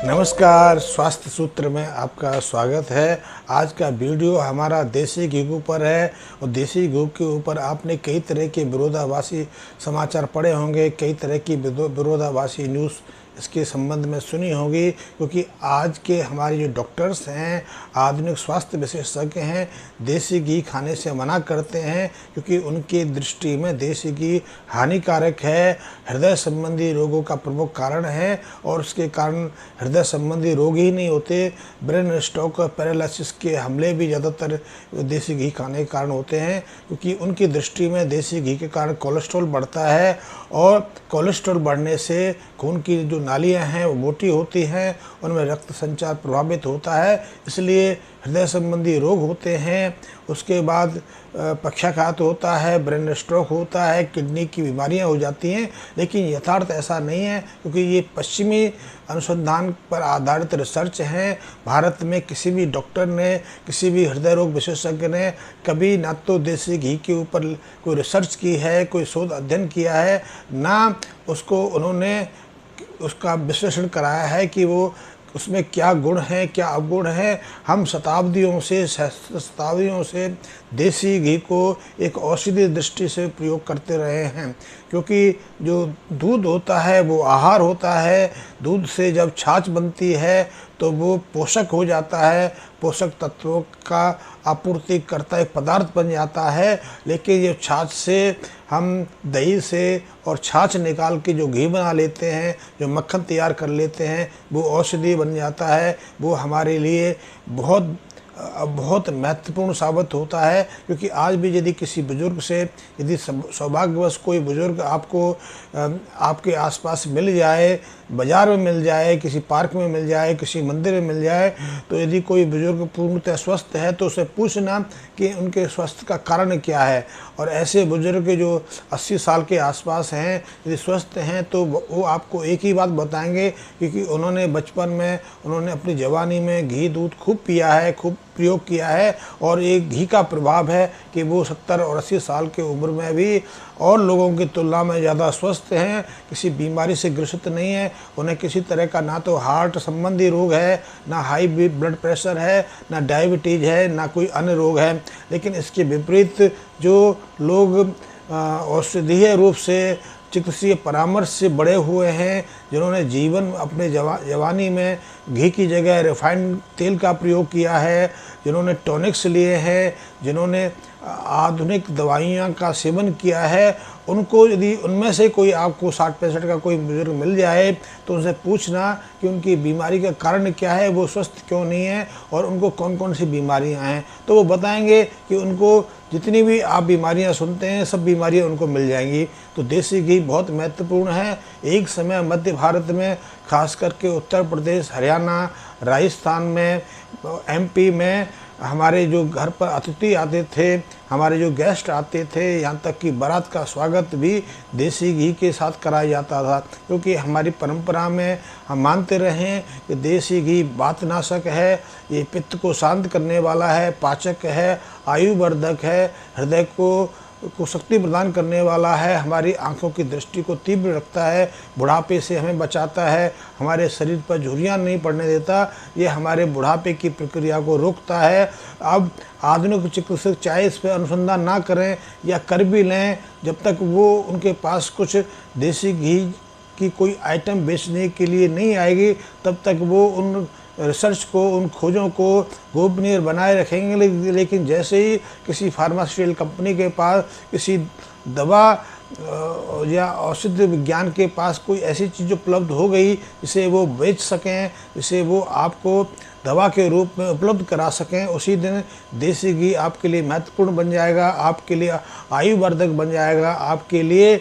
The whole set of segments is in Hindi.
नमस्कार, स्वास्थ्य सूत्र में आपका स्वागत है। आज का वीडियो हमारा देसी घी के ऊपर है और देसी घी के ऊपर आपने कई तरह के विरोधाभासी समाचार पढ़े होंगे, कई तरह की विरोधाभासी न्यूज़ इसके संबंध में सुनी होगी, क्योंकि आज के हमारे जो डॉक्टर्स हैं, आधुनिक स्वास्थ्य विशेषज्ञ हैं, देसी घी खाने से मना करते हैं, क्योंकि उनकी दृष्टि में देसी घी हानिकारक है, हृदय संबंधी रोगों का प्रमुख कारण है और उसके कारण हृदय संबंधी रोग ही नहीं होते, ब्रेन स्ट्रोक पैरालिसिस के हमले भी ज़्यादातर देसी घी खाने के कारण होते हैं, क्योंकि उनकी दृष्टि में देसी घी के कारण कोलेस्ट्रॉल बढ़ता है और कोलेस्ट्रॉल बढ़ने से खून की जो नालियां हैं वो मोटी होती हैं, उनमें रक्त संचार प्रभावित होता है, इसलिए हृदय संबंधी रोग होते हैं। उसके बाद पक्षाघात होता है, ब्रेन स्ट्रोक होता है, किडनी की बीमारियां हो जाती हैं। लेकिन यथार्थ ऐसा नहीं है, क्योंकि ये पश्चिमी अनुसंधान पर आधारित रिसर्च हैं। भारत में किसी भी डॉक्टर ने, किसी भी हृदय रोग विशेषज्ञ ने कभी ना तो देसी घी के ऊपर कोई रिसर्च की है, कोई शोध अध्ययन किया है, ना उसको उन्होंने उसका विश्लेषण कराया है कि वो उसमें क्या गुण हैं, क्या अवगुण हैं। हम शताब्दियों से देसी घी को एक औषधि दृष्टि से प्रयोग करते रहे हैं, क्योंकि जो दूध होता है वो आहार होता है। दूध से जब छाछ बनती है तो वो पोषक हो जाता है, पोषक तत्वों का आपूर्ति करता एक पदार्थ बन जाता है। लेकिन ये छाछ से हम दही से और छाछ निकाल के जो घी बना लेते हैं, जो मक्खन तैयार कर लेते हैं, वो औषधि बन जाता है। वो हमारे लिए बहुत महत्वपूर्ण साबित होता है, क्योंकि आज भी यदि किसी बुजुर्ग से, यदि सौभाग्यवश कोई बुजुर्ग आपको आपके आसपास मिल जाए, बाज़ार में मिल जाए, किसी पार्क में मिल जाए, किसी मंदिर में मिल जाए, तो यदि कोई बुजुर्ग पूर्णतः स्वस्थ है तो उसे पूछना कि उनके स्वास्थ्य का कारण क्या है। और ऐसे बुजुर्ग जो 80 साल के आसपास हैं, यदि स्वस्थ हैं, तो वो आपको एक ही बात बताएंगे, क्योंकि उन्होंने बचपन में, उन्होंने अपनी जवानी में घी दूध खूब पिया है, खूब प्रयोग किया है। और एक घी का प्रभाव है कि वो 70 और 80 साल की उम्र में भी और लोगों की तुलना में ज़्यादा स्वस्थ हैं, किसी बीमारी से ग्रसित नहीं है। उन्हें किसी तरह का ना तो हार्ट संबंधी रोग है, ना हाई ब्लड प्रेशर है, ना डायबिटीज़ है, ना कोई अन्य रोग है। लेकिन इसके विपरीत जो लोग औषधीय रूप से, चिकित्सीय परामर्श से बड़े हुए हैं, जिन्होंने जीवन अपने जवानी में घी की जगह रिफाइंड तेल का प्रयोग किया है, जिन्होंने टॉनिक्स लिए हैं, जिन्होंने आधुनिक दवाइयाँ का सेवन किया है, उनको यदि उनमें से कोई आपको 60-65 का कोई बुजुर्ग मिल जाए तो उनसे पूछना कि उनकी बीमारी का कारण क्या है, वो स्वस्थ क्यों नहीं है और उनको कौन कौन सी बीमारियां हैं। तो वो बताएंगे कि उनको जितनी भी आप बीमारियां सुनते हैं, सब बीमारियां उनको मिल जाएंगी। तो देसी घी बहुत महत्वपूर्ण है। एक समय मध्य भारत में, खास करके उत्तर प्रदेश, हरियाणा, राजस्थान में, MP में हमारे जो घर पर अतिथि आते थे, हमारे जो गेस्ट आते थे, यहाँ तक कि बारात का स्वागत भी देसी घी के साथ कराया जाता था, क्योंकि हमारी परंपरा में हम मानते रहे हैं कि देसी घी वातनाशक है, ये पित्त को शांत करने वाला है, पाचक है, आयुवर्धक है, हृदय को शक्ति प्रदान करने वाला है, हमारी आंखों की दृष्टि को तीव्र रखता है, बुढ़ापे से हमें बचाता है, हमारे शरीर पर झुर्रियाँ नहीं पड़ने देता, ये हमारे बुढ़ापे की प्रक्रिया को रोकता है। अब आधुनिक चिकित्सक चाहे इस पर अनुसंधान ना करें या कर भी लें, जब तक वो उनके पास कुछ देसी घी की कोई आइटम बेचने के लिए नहीं आएगी, तब तक वो उन रिसर्च को, उन खोजों को गोपनीय बनाए रखेंगे। लेकिन जैसे ही किसी फार्मास्यूटिकल कंपनी के पास किसी दवा या औषधि विज्ञान के पास कोई ऐसी चीज़ उपलब्ध हो गई जिसे वो बेच सकें, जिसे वो आपको दवा के रूप में उपलब्ध करा सकें, उसी दिन देसी घी आपके लिए महत्वपूर्ण बन जाएगा, आपके लिए आयुवर्धक बन जाएगा, आपके लिए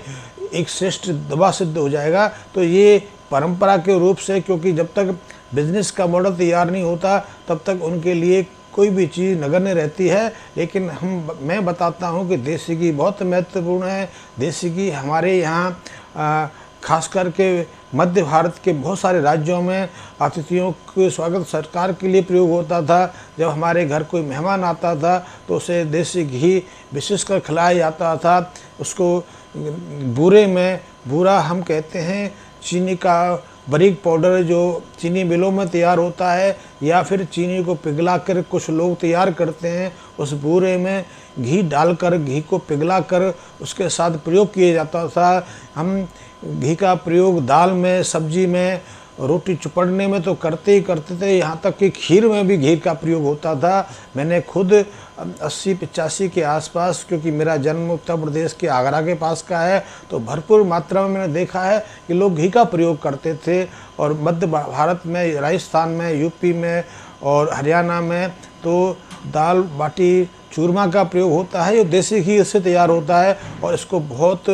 एक श्रेष्ठ दवा सिद्ध हो जाएगा। तो ये परंपरा के रूप से, क्योंकि जब तक बिजनेस का मॉडल तैयार नहीं होता तब तक उनके लिए कोई भी चीज़ नगण्य रहती है। लेकिन मैं बताता हूँ कि देसी घी बहुत महत्वपूर्ण है। देसी घी हमारे यहाँ खास करके मध्य भारत के बहुत सारे राज्यों में अतिथियों के स्वागत सत्कार के लिए प्रयोग होता था। जब हमारे घर कोई मेहमान आता था तो उसे देसी घी विशेषकर खिलाया जाता था। उसको बूरे में, बूरा हम कहते हैं चीनी का बारीक पाउडर जो चीनी मिलों में तैयार होता है, या फिर चीनी को पिघला कर कुछ लोग तैयार करते हैं, उस बूरे में घी डालकर, घी को पिघला कर उसके साथ प्रयोग किया जाता था। हम घी का प्रयोग दाल में, सब्जी में, रोटी चुपड़ने में तो करते ही करते थे, यहाँ तक कि खीर में भी घी का प्रयोग होता था। मैंने खुद 80-85 के आसपास, क्योंकि मेरा जन्म उत्तर प्रदेश के आगरा के पास का है, तो भरपूर मात्रा में मैंने देखा है कि लोग घी का प्रयोग करते थे। और मध्य भारत में, राजस्थान में, यूपी में और हरियाणा में तो दाल बाटी चूरमा का प्रयोग होता है, जो देसी घी से तैयार होता है और इसको बहुत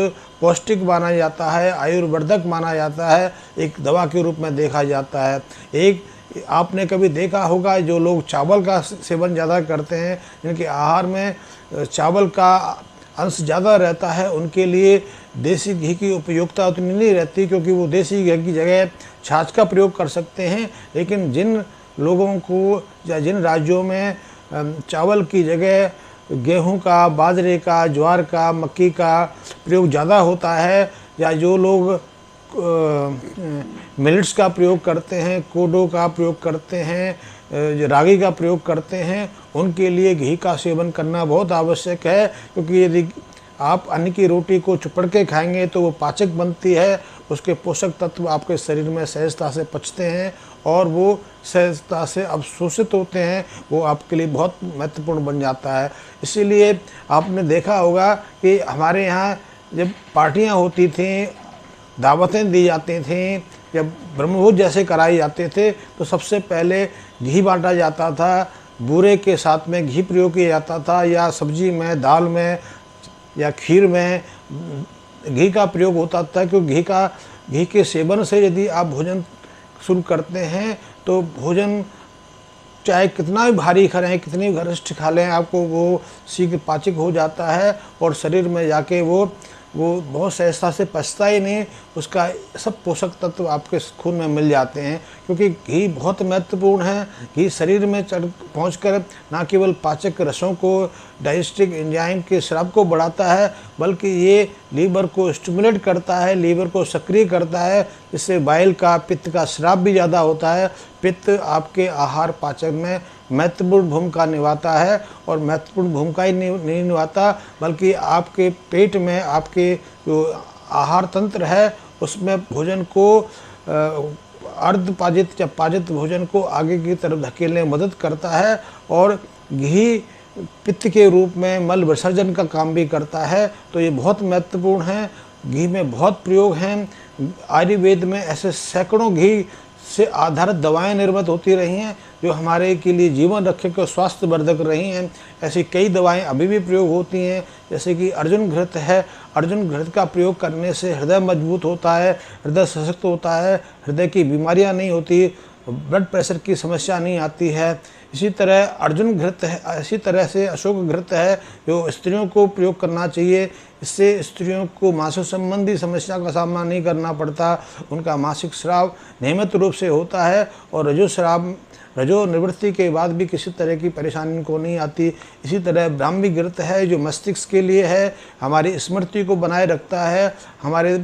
पौष्टिक माना जाता है, आयुर्वर्धक माना जाता है, एक दवा के रूप में देखा जाता है। एक आपने कभी देखा होगा जो लोग चावल का सेवन ज़्यादा करते हैं, जिनके आहार में चावल का अंश ज़्यादा रहता है, उनके लिए देसी घी की उपयोगिता उतनी नहीं रहती, क्योंकि वो देसी घी की जगह छाछ का प्रयोग कर सकते हैं। लेकिन जिन लोगों को या जिन राज्यों में चावल की जगह गेहूं का, बाजरे का, ज्वार का, मक्की का प्रयोग ज़्यादा होता है, या जो लोग मिलेट्स का प्रयोग करते हैं, कोडो का प्रयोग करते हैं, रागी का प्रयोग करते हैं, उनके लिए घी का सेवन करना बहुत आवश्यक है। क्योंकि यदि आप अन्न की रोटी को चुपड़ के खाएंगे तो वो पाचक बनती है, उसके पोषक तत्व आपके शरीर में सहजता से पचते हैं और वो सहजता से अवशोषित होते हैं, वो आपके लिए बहुत महत्वपूर्ण बन जाता है। इसीलिए आपने देखा होगा कि हमारे यहाँ जब पार्टियाँ होती थीं, दावतें दी जाती थीं, जब ब्रह्मभोज जैसे कराए जाते थे, तो सबसे पहले घी बांटा जाता था, बूरे के साथ में घी प्रयोग किया जाता था, या सब्जी में, दाल में या खीर में घी का प्रयोग होता था। क्योंकि घी के सेवन से यदि आप भोजन शुरू करते हैं तो भोजन चाहे कितना भी भारी करें, कितनी गरिष्ठ खा लें, आपको वो शीघ्र पाचक हो जाता है और शरीर में जाके वो बहुत सहजता से पचता ही नहीं, उसका सब पोषक तत्व आपके खून में मिल जाते हैं। क्योंकि घी बहुत महत्वपूर्ण है। घी शरीर में पहुंचकर न केवल पाचक रसों को, डाइजेस्टिव एंजाइम के स्राव को बढ़ाता है, बल्कि ये लीवर को स्टिमुलेट करता है, लीवर को सक्रिय करता है, जिससे बाइल का, पित्त का स्राव भी ज़्यादा होता है। पित्त आपके आहार पाचन में महत्वपूर्ण भूमिका निभाता है, और महत्वपूर्ण भूमिका ही नहीं निभाता, बल्कि आपके पेट में, आपके जो आहार तंत्र है उसमें भोजन को अर्धपाजित या पाजित भोजन को आगे की तरफ धकेलने में मदद करता है। और घी पित्त के रूप में मल विसर्जन का काम भी करता है, तो ये बहुत महत्वपूर्ण है। घी में बहुत प्रयोग हैं। आयुर्वेद में ऐसे सैकड़ों घी से आधारित दवाएं निर्मित होती रही हैं, जो हमारे के लिए जीवन रक्षक और स्वास्थ्य वर्धक रही हैं। ऐसी कई दवाएं अभी भी प्रयोग होती हैं, जैसे कि अर्जुन घृत है। अर्जुन घृत का प्रयोग करने से हृदय मजबूत होता है, हृदय सशक्त होता है, हृदय की बीमारियां नहीं होती, ब्लड प्रेशर की समस्या नहीं आती है। इसी तरह अर्जुन घृत है, इसी तरह से अशोक घृत है, जो स्त्रियों को प्रयोग करना चाहिए। इससे स्त्रियों को मासिक संबंधी समस्या का सामना नहीं करना पड़ता, उनका मासिक स्राव नियमित रूप से होता है, और रजो निवृत्ति के बाद भी किसी तरह की परेशानी उनको नहीं आती। इसी तरह ब्राह्मी घृत है, जो मस्तिष्क के लिए है, हमारी स्मृति को बनाए रखता है, हमारे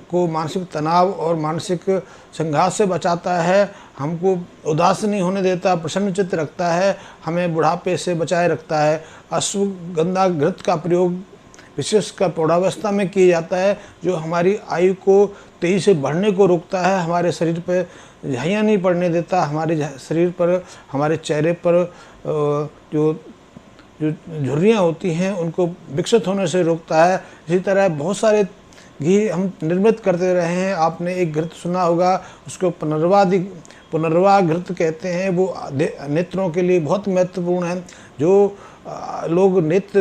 को मानसिक तनाव और मानसिक संघात से बचाता है, हमको उदास नहीं होने देता, प्रसन्न चित्त रखता है, हमें बुढ़ापे से बचाए रखता है। अश्वगंधा घृत का प्रयोग विशेषकर प्रौढ़ावस्था में किया जाता है, जो हमारी आयु को तेजी से बढ़ने को रोकता है, हमारे शरीर पर झाइयाँ नहीं पड़ने देता, हमारे शरीर पर, हमारे चेहरे पर जो झुर्रियाँ होती हैं उनको विकसित होने से रोकता है। इसी तरह बहुत सारे घी हम निर्मित करते रहे हैं। आपने एक घृत सुना होगा, उसको पुनर्वा घृत कहते हैं। वो नेत्रों के लिए बहुत महत्वपूर्ण है। जो लोग नेत्र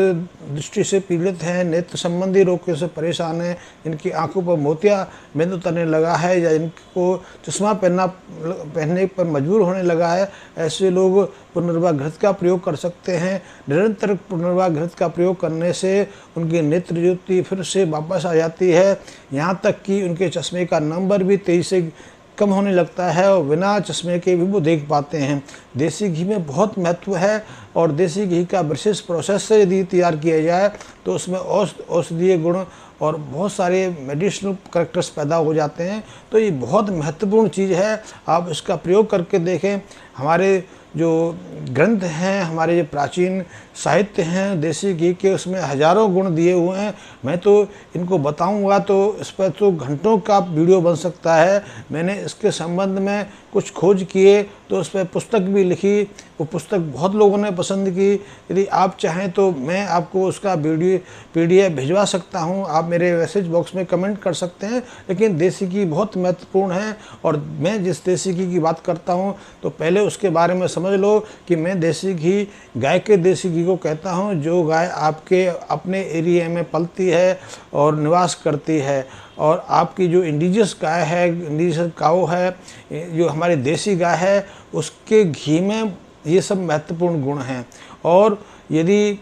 दृष्टि से पीड़ित हैं, नेत्र संबंधी रोग से परेशान हैं, जिनकी आंखों पर मोतियाबिंद उतरने लगा है, या इनको चश्मा पहनने पर मजबूर होने लगा है, ऐसे लोग पुनर्वा घृत का प्रयोग कर सकते हैं। निरंतर पुनर्वा घृत का प्रयोग करने से उनकी नेत्र ज्योति फिर से वापस आ जाती है, यहाँ तक कि उनके चश्मे का नंबर भी तेजी से कम होने लगता है और बिना चश्मे के भी वो देख पाते हैं। देसी घी में बहुत महत्व है और देसी घी का विशेष प्रोसेस से यदि तैयार किया जाए तो उसमें औषधीय गुण और बहुत सारे मेडिसिनल कैरेक्टर्स पैदा हो जाते हैं। तो ये बहुत महत्वपूर्ण चीज़ है, आप इसका प्रयोग करके देखें। हमारे जो ग्रंथ हैं, हमारे जो प्राचीन साहित्य हैं देसी घी के, उसमें हज़ारों गुण दिए हुए हैं। मैं तो इनको बताऊंगा तो इस पर तो घंटों का वीडियो बन सकता है। मैंने इसके संबंध में कुछ खोज किए तो उस पर पुस्तक भी लिखी, वो पुस्तक बहुत लोगों ने पसंद की। यदि आप चाहें तो मैं आपको उसका PDF भिजवा सकता हूं, आप मेरे मैसेज बॉक्स में कमेंट कर सकते हैं। लेकिन देसी घी बहुत महत्वपूर्ण है और मैं जिस देसी घी की बात करता हूं तो पहले उसके बारे में समझ लो कि मैं देसी घी गाय के देसी घी को कहता हूं, जो गाय आपके अपने एरिया में पलती है और निवास करती है। और आपकी जो इंडिजियस गाय है, इंडिजियस काऊ है, जो हमारी देसी गाय है, उसके घी में ये सब महत्वपूर्ण गुण हैं। और यदि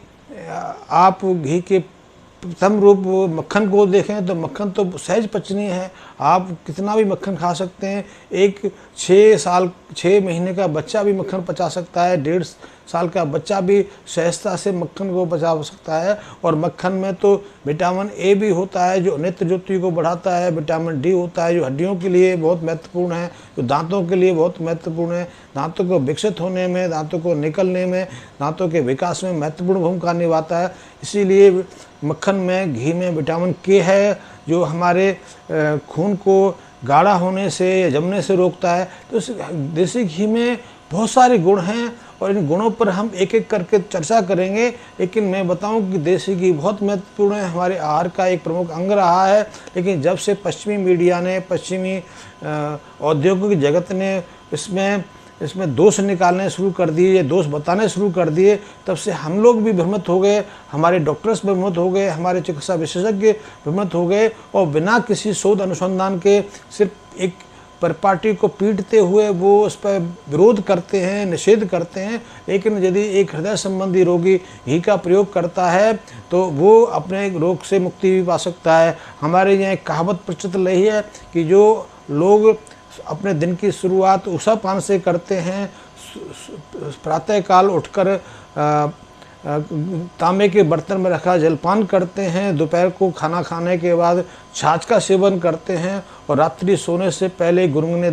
आप घी के प्रथम रूप मक्खन को देखें तो मक्खन तो सहज पचनीय है, आप कितना भी मक्खन खा सकते हैं। एक 6 महीने का बच्चा भी मक्खन पचा सकता है, 1.5 साल का बच्चा भी सहजता से मक्खन को पचा सकता है। और मक्खन में तो विटामिन ए भी होता है जो नेत्र ज्योति को बढ़ाता है, विटामिन डी होता है जो हड्डियों के लिए बहुत महत्वपूर्ण है, जो दांतों के लिए बहुत महत्वपूर्ण है, दांतों को विकसित होने में, दांतों को निकलने में, दांतों के विकास में महत्वपूर्ण भूमिका निभाता है। इसीलिए मक्खन में, घी में विटामिन के है जो हमारे खून को गाढ़ा होने से या जमने से रोकता है। तो इस देसी घी में बहुत सारे गुण हैं और इन गुणों पर हम एक एक करके चर्चा करेंगे। लेकिन मैं बताऊं कि देसी घी बहुत महत्वपूर्ण है, हमारे आहार का एक प्रमुख अंग रहा है। लेकिन जब से पश्चिमी मीडिया ने, पश्चिमी औद्योगिक जगत ने इसमें दोष निकालने शुरू कर दिए, दोष बताने शुरू कर दिए, तब से हम लोग भी भ्रमित हो गए, हमारे डॉक्टर्स भ्रमित हो गए, हमारे चिकित्सा विशेषज्ञ भ्रमित हो गए और बिना किसी शोध अनुसंधान के सिर्फ एक पर पार्टी को पीटते हुए वो उस पर विरोध करते हैं, निषेध करते हैं। लेकिन यदि एक हृदय संबंधी रोगी घी का प्रयोग करता है तो वो अपने रोग से मुक्ति भी पा सकता है। हमारे यहाँ एक कहावत प्रचलित रही है कि जो लोग अपने दिन की शुरुआत उषा पान से करते हैं, प्रातःकाल उठकर तांबे के बर्तन में रखा जलपान करते हैं, दोपहर को खाना खाने के बाद छाछ का सेवन करते हैं और रात्रि सोने से पहले गुनगुने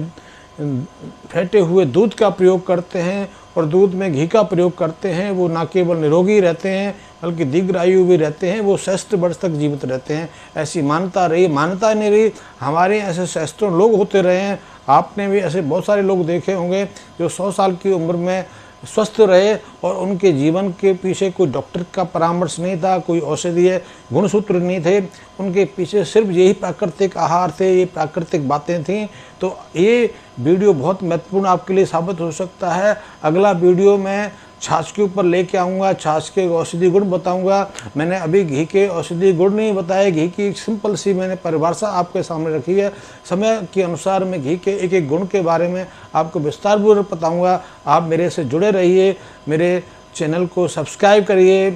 फेंटे हुए दूध का प्रयोग करते हैं और दूध में घी का प्रयोग करते हैं, वो न केवल निरोगी रहते हैं बल्कि दीर्घायु भी रहते हैं, वो सहस्त्र वर्ष तक जीवित रहते हैं। ऐसी मान्यता नहीं रही, हमारे ऐसे सहस्त्रों लोग होते रहे हैं। आपने भी ऐसे बहुत सारे लोग देखे होंगे जो 100 साल की उम्र में स्वस्थ रहे और उनके जीवन के पीछे कोई डॉक्टर का परामर्श नहीं था, कोई औषधीय गुणसूत्र नहीं थे, उनके पीछे सिर्फ यही प्राकृतिक आहार थे, ये प्राकृतिक बातें थीं। तो ये वीडियो बहुत महत्वपूर्ण आपके लिए साबित हो सकता है। अगला वीडियो मैं छाछ के ऊपर लेके आऊँगा, छाछ के औषधि गुण बताऊँगा। मैंने अभी घी के औषधि गुण नहीं बताए, घी की एक सिंपल सी मैंने परिभाषा आपके सामने रखी है। समय के अनुसार मैं घी के एक एक गुण के बारे में आपको विस्तारपूर्वक बताऊँगा। आप मेरे से जुड़े रहिए, मेरे चैनल को सब्सक्राइब करिए।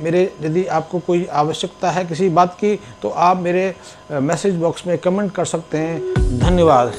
यदि आपको कोई आवश्यकता है किसी बात की तो आप मेरे मैसेज बॉक्स में कमेंट कर सकते हैं। धन्यवाद।